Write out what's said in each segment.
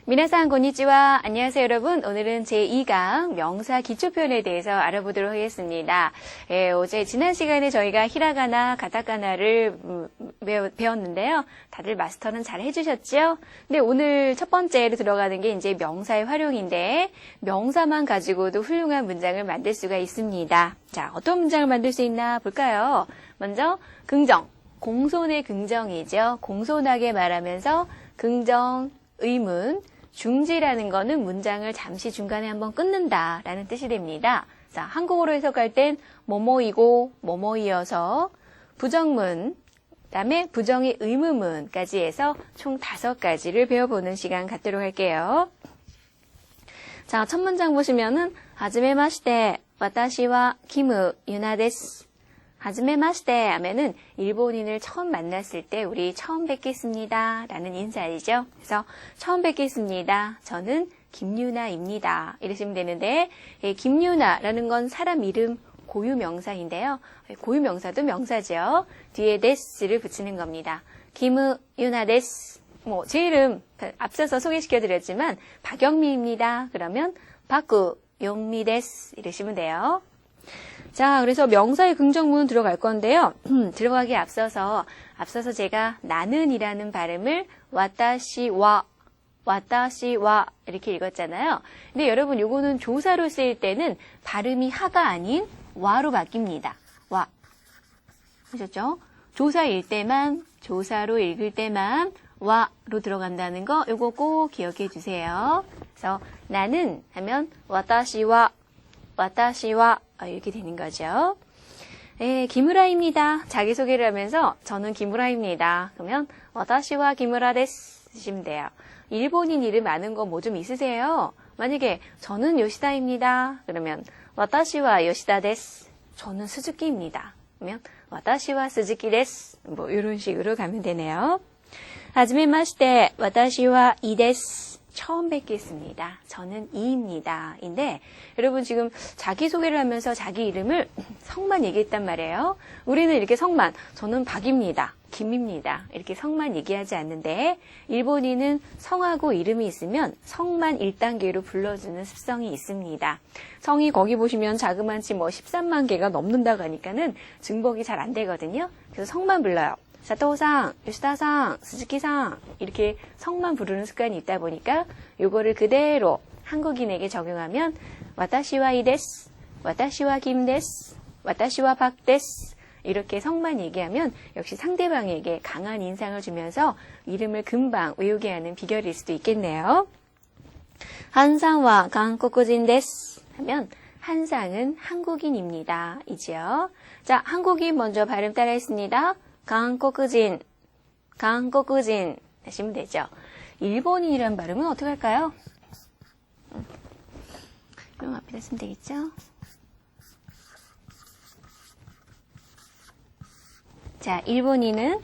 미나상 고니치와 안녕하세요 여러분. 오늘은 제2강 명사 기초표현에 대해서 알아보도록 하겠습니다. 어제 지난 시간에 저희가 히라가나 가타카나를 배웠는데요. 다들 마스터는 잘 해주셨죠? 근데 오늘 첫 번째로 들어가는 게 이제 명사의 활용인데 명사만 가지고도 훌륭한 문장을 만들 수가 있습니다. 자, 어떤 문장을 만들 수 있나 볼까요? 먼저 긍정, 공손의 긍정이죠. 공손하게 말하면서 긍정, 의문, 중지라는 거는 문장을 잠시 중간에 한번 끊는다 라는 뜻이 됩니다. 자, 한국어로 해석할 땐 뭐뭐이고 뭐뭐이어서 부정문, 그다음에 부정의 의문문까지 해서 총 5가지를 배워보는 시간 갖도록 할게요. 자, 첫 문장 보시면은 하즈메마시테 와타시와 키무 유나 데스. 하즈메마시테 하면은 일본인을 처음 만났을 때 우리 처음 뵙겠습니다 라는 인사이죠. 그래서 처음 뵙겠습니다. 저는 김유나입니다. 이러시면 되는데 김유나라는 건 사람 이름 고유명사인데요. 고유명사도 명사죠. 뒤에 데스를 붙이는 겁니다. 김유나 데스. 제 이름 앞서서 소개시켜드렸지만 박영미입니다. 그러면 박구용미 데스 이러시면 돼요. 자, 그래서 명사의 긍정문 들어갈 건데요. 들어가기 앞서서 제가 나는이라는 발음을 와타시와 이렇게 읽었잖아요. 근데 여러분 요거는 조사로 쓰일 때는 발음이 하가 아닌 와로 바뀝니다. 와. 보셨죠? 조사일 때만, 조사로 읽을 때만 와로 들어간다는 거 요거 꼭 기억해 주세요. 그래서 나는 하면 와타시와 이렇게 되는 거죠. 네, 기무라입니다. 자기소개를 하면서 저는 기무라입니다. 그러면 와타시와 기무라 데스 쓰시면 돼요. 일본인 이름 아는 거 뭐 좀 있으세요? 만약에 저는 요시다입니다. 그러면 와타시와 요시다 데스. 저는 스즈키입니다. 그러면 와타시와 스즈키 데스. 이런 식으로 가면 되네요. 하즈메마시테 와타시와 이 데스. 처음 뵙겠습니다. 저는 이입니다. 인데 여러분 지금 자기소개를 하면서 자기 이름을 성만 얘기했단 말이에요. 우리는 이렇게 성만, 저는 박입니다. 김입니다. 이렇게 성만 얘기하지 않는데 일본인은 성하고 이름이 있으면 성만 1단계로 불러주는 습성이 있습니다. 성이 거기 보시면 자그만치 13만 개가 넘는다고 하니까는 증복이 잘 안 되거든요. 그래서 성만 불러요. 사토상, 요시다상, 스즈키상 이렇게 성만 부르는 습관이 있다 보니까 요거를 그대로 한국인에게 적용하면 와타시와 이 데스, 와타시와 김 데스, 와타시와 박 데스 이렇게 성만 얘기하면 역시 상대방에게 강한 인상을 주면서 이름을 금방 외우게 하는 비결일 수도 있겠네요. 한상와 한국인 데스 하면 한상은 한국인입니다. 이지요. 자, 한국인 먼저 발음 따라했습니다. 한국인 하시면 되죠. 일본인이란 발음은 어떻게 할까요? 그럼 앞에다 쓰면 되겠죠? 자, 일본인은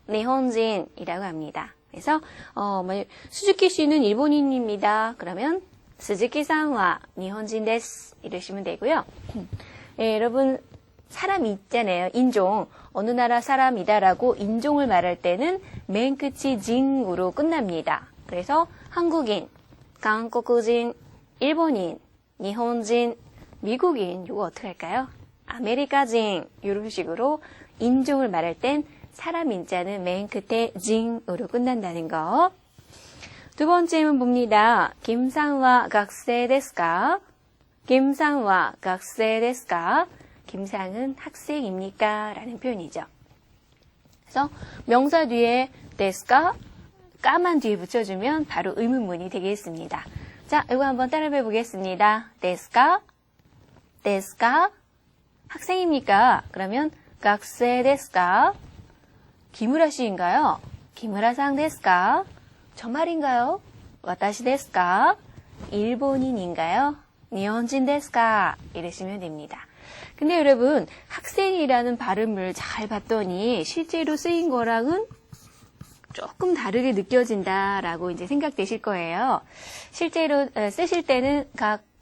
니혼진이라고 합니다. 그래서 스즈키 씨는 일본인입니다. 그러면 스즈키さんは 니혼진 데스 이러시면 되고요. 네, 여러분 사람 있잖아요. 인종. 어느 나라 사람이다라고 인종을 말할 때는 맨 끝이 진으로 끝납니다. 그래서 한국인, 한국인, 일본인, 일본인, 미국인 이거 어떻게 할까요? 아메리카진 이런 식으로 인종을 말할 땐 사람 인자는 맨 끝에 진으로 끝난다는 거. 두 번째는 봅니다. 김상화 학생ですか? 김상화 학생ですか? 김상은 학생입니까? 라는 표현이죠. 그래서 명사 뒤에 데스까? 까만 뒤에 붙여주면 바로 의문문이 되겠습니다. 자, 이거 한번 따라해 보겠습니다. 데스까? 학생입니까? 그러면 학생 데스까? 기무라 씨인가요? 기무라상 데스까? 저 말인가요? 와타시 데스까? 일본인인가요? 니혼진 데스까? 이러시면 됩니다. 근데 여러분 학생이라는 발음을 잘 봤더니 실제로 쓰인 거랑은 조금 다르게 느껴진다라고 이제 생각되실 거예요. 실제로 쓰실 때는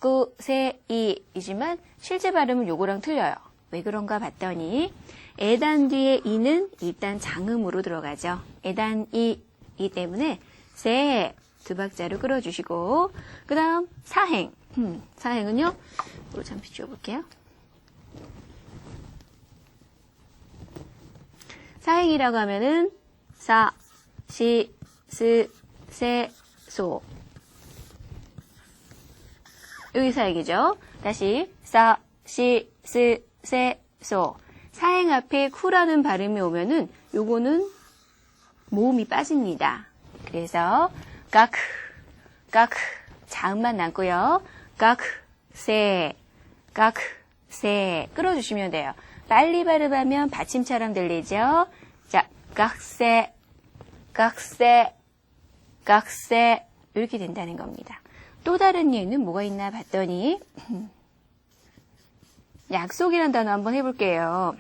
가쿠세이이지만 실제 발음은 요거랑 틀려요. 왜 그런가 봤더니 에단 뒤에 이는 일단 장음으로 들어가죠. 에단 이이 때문에 세 두 박자로 끌어주시고 그 다음 사행. 사행은요. 이거 잠시 지워볼게요. 사행이라고 하면은 사, 시, 스, 세, 소. 여기 사행이죠. 다시 사, 시, 스, 세, 소. 사행 앞에 쿠라는 발음이 오면은 요거는 모음이 빠집니다. 그래서 까크, 까크 자음만 남고요. 까크, 세, 까크, 세 끌어주시면 돼요. 빨리 발음하면 받침처럼 들리죠. 자, 깍세, 깍세, 깍세 이렇게 된다는 겁니다. 또 다른 예는 뭐가 있나 봤더니 약속이라는 단어 한번 해볼게요.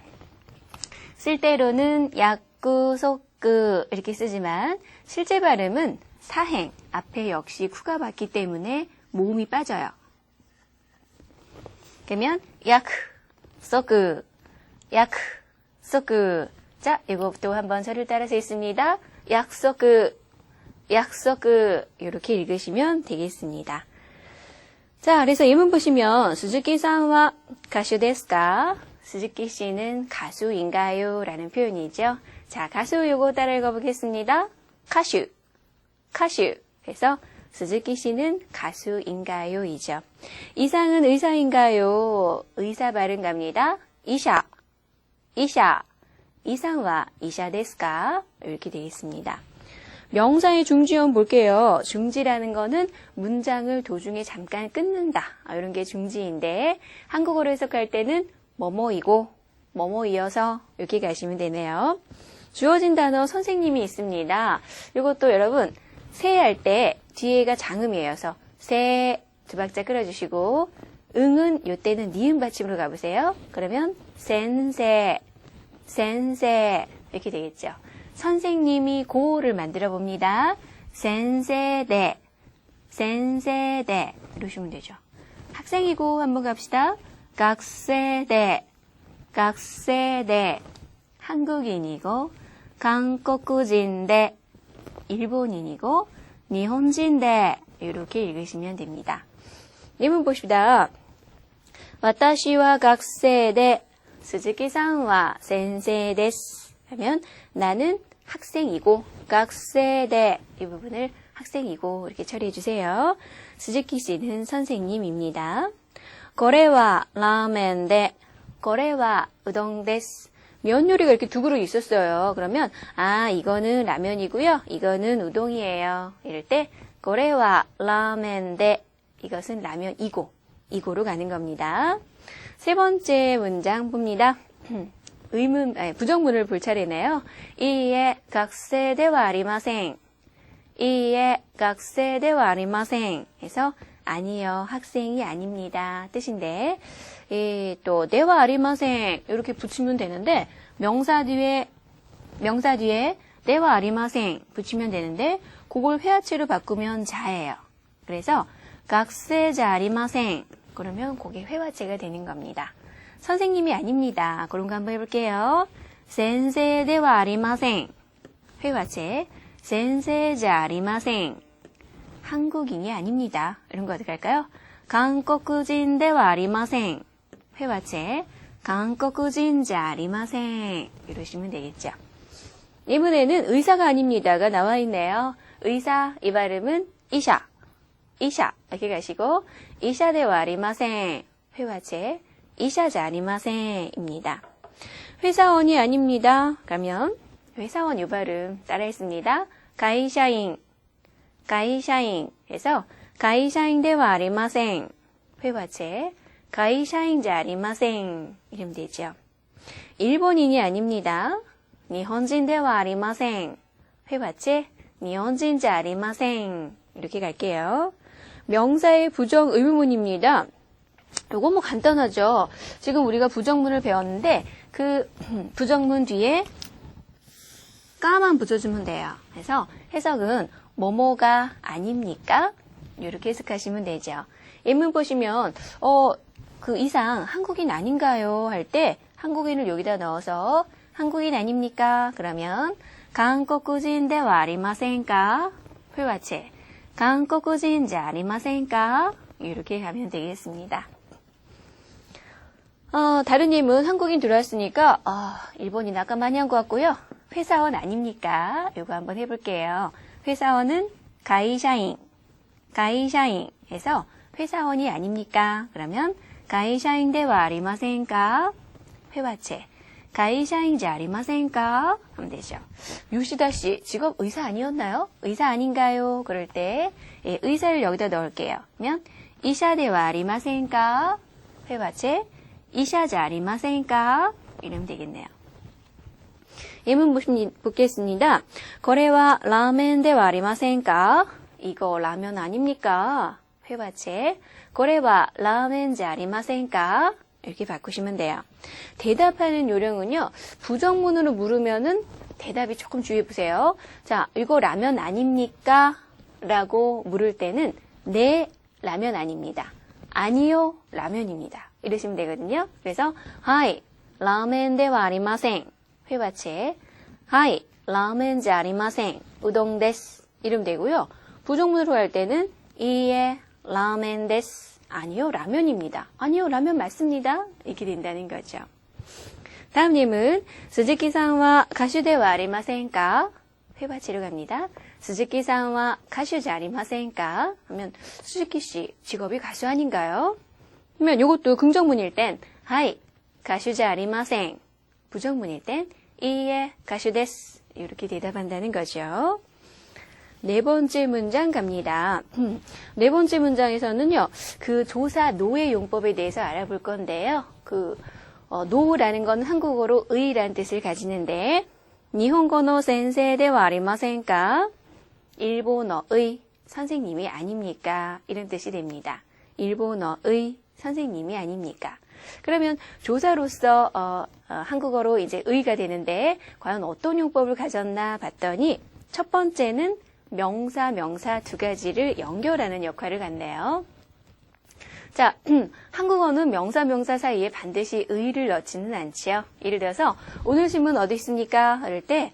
쓸 때로는 약구, 속구 이렇게 쓰지만 실제 발음은 사행 앞에 역시 쿠가 받기 때문에 모음이 빠져요. 그러면 약구, 속구, 약구, 속구. 자, 이것도 한번 저를 따라서 있습니다. 약속구, 약속구 이렇게 읽으시면 되겠습니다. 자, 그래서 예문 보시면 스즈키-산와 가수 데스까? 스즈키 씨는 가수인가요? 라는 표현이죠. 자, 가수 요거 따라 읽어보겠습니다. 가수, 가수. 그래서 스즈키 씨는 가수인가요? 이죠. 이상은 의사인가요? 의사 발음 갑니다. 이샤, 이샤. 이상와 이샤 데스까? 이렇게 되겠습니다. 명사의 중지형 볼게요. 중지라는 거는 문장을 도중에 잠깐 끊는다. 이런 게 중지인데 한국어로 해석할 때는 뭐뭐이고 뭐뭐이어서 이렇게 가시면 되네요. 주어진 단어 선생님이 있습니다. 이것도 여러분 세 할 때 뒤에가 장음이어서 세 두 박자 끌어주시고 응은 이때는 니은 받침으로 가보세요. 그러면 센세, 센세 이렇게 되겠죠. 선생님이 고를 만들어 봅니다. 센세대, 센세대 이러시면 되죠. 학생이고 한번 갑시다. 각세대, 각세대 한국인이고 한국인대 일본인이고 일본인대 이렇게 읽으시면 됩니다. 예문 보십니다. 私は学生で 스즈키-산와 센세 데스 하면 나는 학생이고 학생대 이 부분을 학생이고 이렇게 처리해 주세요. 스즈키 씨는 선생님입니다. これは 라멘데 これは 우동 데스 면 요리가 이렇게 두 그릇 있었어요. 그러면 아 이거는 라면이고요. 이거는 우동이에요. 이럴 때 これは 라멘데 이것은 라면이고 이고로 가는 겁니다. 세 번째 문장 봅니다. 부정문을 볼 차례네요. 이에 각세대와 아리마생. 이에 각세대와 아리마생. 해서 아니요, 학생이 아닙니다. 뜻인데 또 대와 아리마생 이렇게 붙이면 되는데 명사 뒤에 대와 아리마생 붙이면 되는데 그걸 회화체로 바꾸면 자예요. 그래서 각세자 아리마생 그러면 그게 회화체가 되는 겁니다. 선생님이 아닙니다. 그런 거 한번 해볼게요. 센세대와 아리마생 회화체 센세자 아리마생 한국인이 아닙니다. 이런 거 어떻게 할까요? 한국인대와 아리마생 회화체 한국인자 아리마생 이러시면 되겠죠. 이번에는 의사가 아닙니다가 나와 있네요. 의사 이 발음은 이샤 이샤 이렇게 가시고 이샤대와 아리마생 회화체 이샤자 아리마생입니다. 회사원이 아닙니다. 그러면 회사원 이 발음 따라했습니다. 가이샤인 가이샤인 해서 가이샤인대와 아리마생 회화체 가이샤인자 아리마생 이러면 되죠. 일본인이 아닙니다. 일본인대와 아리마생 회화체 일본인자 아리마생 이렇게 갈게요. 명사의 부정 의문문입니다. 요거 뭐 간단하죠. 지금 우리가 부정문을 배웠는데 그 부정문 뒤에 까만 붙여주면 돼요. 그래서 해석은 뭐뭐가 아닙니까? 이렇게 해석하시면 되죠. 예문 보시면 그 이상 한국인 아닌가요? 할 때 한국인을 여기다 넣어서 한국인 아닙니까? 그러면 한국인대와 아리마센까? 회화체. 한국인じゃありませんか? 이렇게 하면 되겠습니다. 다른 님은 한국인 들어왔으니까, 일본인 아까 많이 한 것 같고요. 회사원 아닙니까? 이거 한번 해볼게요. 회사원은 가이샤인 해서 회사원이 아닙니까? 그러면 가이샤인ではありませんか? 회화체. 가이샤인じゃありませんか? 하면 되죠. 요시다 씨, 직업 의사 아니었나요? 의사 아닌가요? 그럴 때 의사를 여기다 넣을게요. 그러면 이샤ではありませんか? 회화체. 이샤じゃありませんか? 이러면 되겠네요. 예문 묻겠습니다. これはラーメンではありませんか? 이거 라면 아닙니까? 회화체. これはラーメンじゃありませんか? 이렇게 바꾸시면 돼요. 대답하는 요령은요. 부정문으로 물으면은 대답이 조금 주의해 보세요. 자, 이거 라면 아닙니까? 라고 물을 때는 네, 라면 아닙니다. 아니요, 라면입니다. 이러시면 되거든요. 그래서 하이, 라멘ではありません. 회화체. 하이, 라멘じゃありません. 우동 데스. 이러면 되고요. 부정문으로 할 때는 이에 라멘 데스. 아니요, 라면입니다. 아니요, 라면 맞습니다. 이렇게 된다는 거죠. 다음 님은 스즈키さんは 가수ではありませんか? 회화체로 갑니다. 스즈키さんは 가수じゃありませんか? 하면 스즈키 씨 직업이 가수 아닌가요? 그러면 이것도 긍정문일 땐 하이, 가수じゃありません. 부정문일 땐 이에 가수 데스. 이렇게 대답한다는 거죠. 네 번째 문장 갑니다. 네 번째 문장에서는요, 그 조사 노의 용법에 대해서 알아볼 건데요. 노라는 건 한국어로 의라는 뜻을 가지는데, 니혼고노 센세ではありませんか? 일본어의 선생님이 아닙니까? 이런 뜻이 됩니다. 일본어의 선생님이 아닙니까? 그러면 조사로서 한국어로 이제 의가 되는데 과연 어떤 용법을 가졌나 봤더니 첫 번째는 명사, 명사 두 가지를 연결하는 역할을 갖네요. 자, 한국어는 명사, 명사 사이에 반드시 의를 넣지는 않지요. 예를 들어서 오늘 신문 어디 있습니까? 이럴 때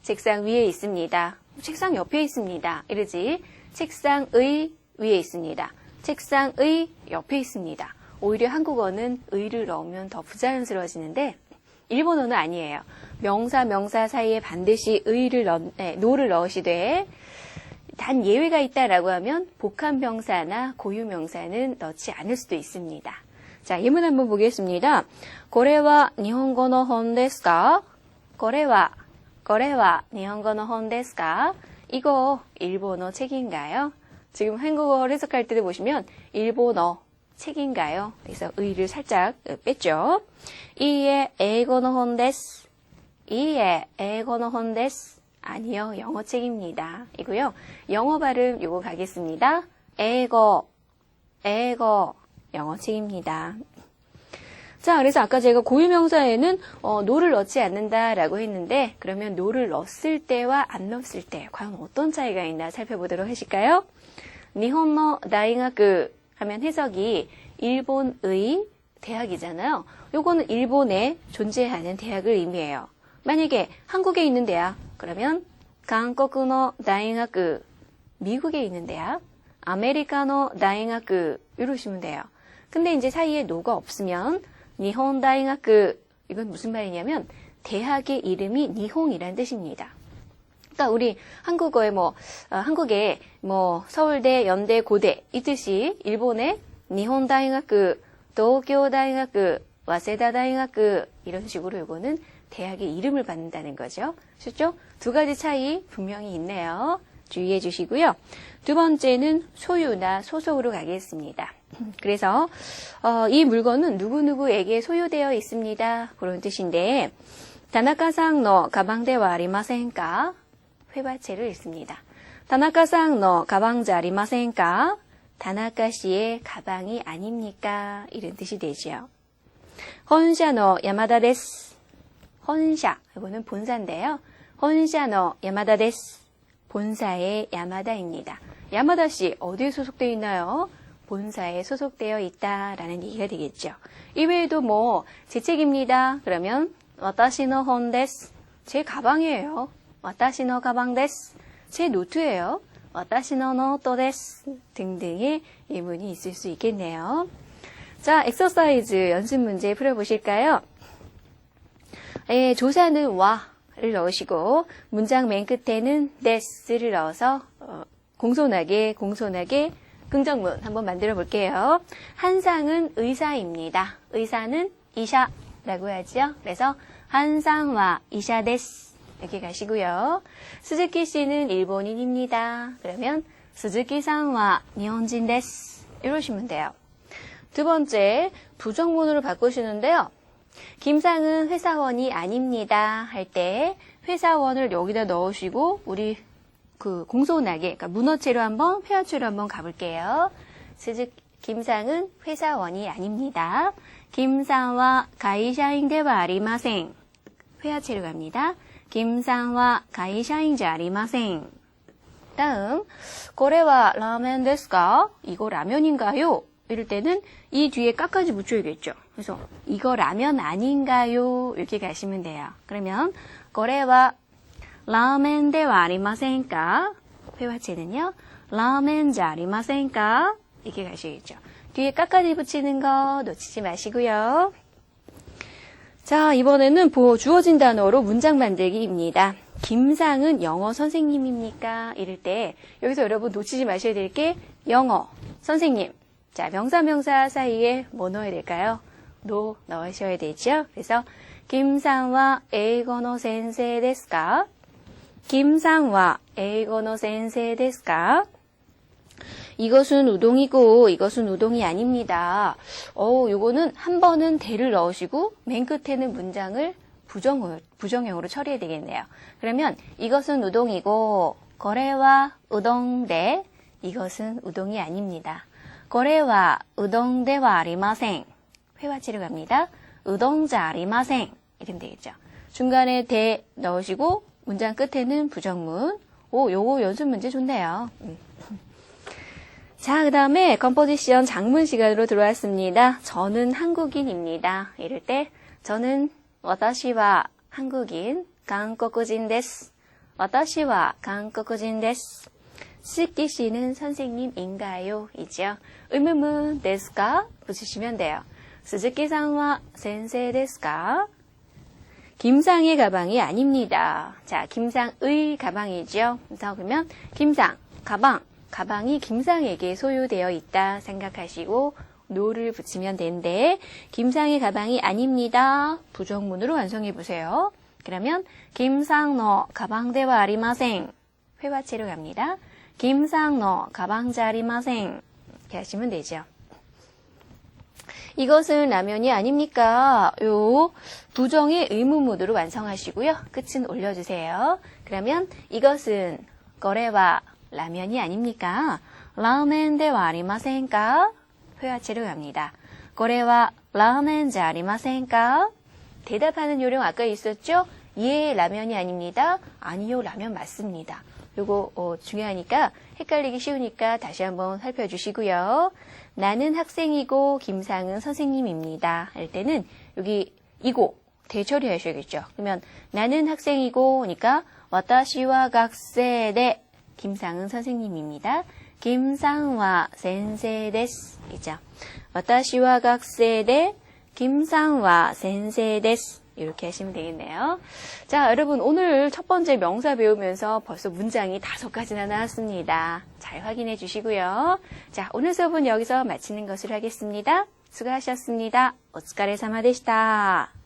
책상 위에 있습니다. 책상 옆에 있습니다. 이러지. 책상의 위에 있습니다. 책상의 옆에 있습니다. 오히려 한국어는 의를 넣으면 더 부자연스러워지는데 일본어는 아니에요. 명사, 명사 사이에 반드시 노를 넣으시되 단 예외가 있다라고 하면 복합명사나 고유명사는 넣지 않을 수도 있습니다. 자, 예문 한번 보겠습니다. これは日本語の本ですか? これは日本語の本ですか? 이거 일본어 책인가요? 지금 한국어 해석할 때도 보시면 일본어 책인가요? 그래서 의를 살짝 뺐죠. 이에 에이고노 혼 데스. 이에 에이고노 혼 데스. 아니요, 영어 책입니다. 이고요. 영어 발음 요거 가겠습니다. 에고, 영어 책입니다. 자, 그래서 아까 제가 고유명사에는 노를 넣지 않는다라고 했는데 그러면 노를 넣었을 때와 안 넣었을 때 과연 어떤 차이가 있나 살펴보도록 하실까요? 니혼노 다이가쿠 하면 해석이 일본의 대학이잖아요. 요거는 일본에 존재하는 대학을 의미해요. 만약에 한국에 있는 대학 그러면 한국의 대학, 미국에 있는 대학, 아메리카노 대학 이러시면 돼요. 근데 이제 사이에 노가 없으면 니혼 대학 이건 무슨 말이냐면 대학의 이름이 니혼이라는 뜻입니다. 그러니까 우리 한국어에 한국에 서울대, 연대, 고대 이 뜻이 일본의 니혼 대학, 도쿄 대학, 와세다 대학 이런 식으로 이거는 대학의 이름을 받는다는 거죠. 쉽죠? 두 가지 차이 분명히 있네요. 주의해 주시고요. 두 번째는 소유나 소속으로 가겠습니다. 그래서 이 물건은 누구누구에게 소유되어 있습니다. 그런 뜻인데 다나카さんの 가방ではありませんか? 회화체를 읽습니다. 다나카さんの 가방じゃありませんか? 다나카 씨의 가방이 아닙니까? 이런 뜻이 되죠. 혼샤의 야마다 데스. 혼샤, 이거는 본사인데요. 혼샤의 야마다 데스. 본사의 야마다입니다. 야마다 씨 어디에 소속되어 있나요? 본사에 소속되어 있다라는 얘기가 되겠죠. 이외에도 제 책입니다. 그러면 와타시노 혼 데스. 제 가방이에요. 와타시노 가방 데스. 제 노트예요. 私のノートです 등등의 예문이 있을 수 있겠네요. 자, 엑서사이즈 연습 문제 풀어보실까요? 조사는 와를 넣으시고 문장 맨 끝에는 des를 넣어서 공손하게 긍정문 한번 만들어 볼게요. 한상은 의사입니다. 의사는 이샤라고 하죠. 그래서 한상와 이샤 데스 이렇게 가시고요. 스즈키 씨는 일본인입니다. 그러면 스즈키さんは 일본인 데스 이러시면 돼요. 두 번째, 부정문으로 바꾸시는데요. 김상은 회사원이 아닙니다. 할 때 회사원을 여기다 넣으시고 우리 공손하게, 그러니까 문어체로 한번, 회화체로 한번 가볼게요. 김상은 회사원이 아닙니다. 김상와 가이샤인 데와 아리마생. 회화체로 갑니다. 김상와 가이샤인 지 아리마생. 다음, 고래와 라면 데스까? 이거 라면인가요? 이럴 때는 이 뒤에 까까지 붙여야겠죠. 그래서 이거 라면 아닌가요? 이렇게 가시면 돼요. 그러면 고래와 라멘 데와 아리마센까? 회화체는요. 라멘 자 아리마센까? 이렇게 가시겠죠. 뒤에 까까지 붙이는 거 놓치지 마시고요. 자, 이번에는 주어진 단어로 문장 만들기입니다. 김상은 영어 선생님입니까? 이럴 때 여기서 여러분 놓치지 마셔야 될 게 영어 선생님. 자, 명사 사이에 뭐 넣어야 될까요? 노 넣으셔야 되죠. 그래서 김상와 에이고노 센세 데스까? 김상와 에이고노 센세 데스까? 이것은 우동이고 이것은 우동이 아닙니다. 요거는 한 번은 대를 넣으시고 맨 끝에는 문장을 부정형으로 처리해야 되겠네요. 그러면 이것은 우동이고 거래와 우동대 이것은 우동이 아닙니다. 거래와 우동대와 아리마생 회화체로 갑니다. 우동자 아리마생 이러면 되겠죠. 중간에 대 넣으시고 문장 끝에는 부정문. 요거 연습 문제 좋네요. 자, 그 다음에 컴포지션 장문 시간으로 들어왔습니다. 저는 한국인입니다. 이럴 때 저는 와타시와 한국인, 한국인 데스. 와타시와 한국인 데스. 스즈키 씨는 선생님인가요? 이죠. 의문문 데스까? 붙이시면 돼요. 스즈키さんは 先生 데스까? 김상의 가방이 아닙니다. 자, 김상의 가방이죠. 그래서 그러면 김상, 가방이 김상에게 소유되어 있다 생각하시고 노를 붙이면 되는데 김상의 가방이 아닙니다. 부정문으로 완성해 보세요. 그러면 김상의 가방대와 아리마생 회화체로 갑니다. 김상의 가방자 아리마생 이렇게 하시면 되죠. 이것은 라면이 아닙니까? 요 부정의 의문문으로 완성하시고요. 끝은 올려주세요. 그러면 이것은 거래와 라면이 아닙니까? 라멘 데와 아리마센까? 회화체로 갑니다. 거래와 라멘지 아리마센까? 대답하는 요령 아까 있었죠? 예, 라면이 아닙니다. 아니요, 라면 맞습니다. 요거 중요하니까 헷갈리기 쉬우니까 다시 한번 살펴주시고요. 나는 학생이고 김상은 선생님입니다. 할 때는 여기 이고 대처리하셔야겠죠. 그러면 나는 학생이고 그러니까 와타시와 학생의 김상은 선생님입니다. 김상와 센세 데스 이죠. 와타시와 학생의 김상와 센세 데스 이렇게 하시면 되겠네요. 자, 여러분 오늘 첫 번째 명사 배우면서 벌써 문장이 5가지나 나왔습니다. 잘 확인해 주시고요. 자, 오늘 수업은 여기서 마치는 것으로 하겠습니다. 수고하셨습니다. 오츠카레사마でした.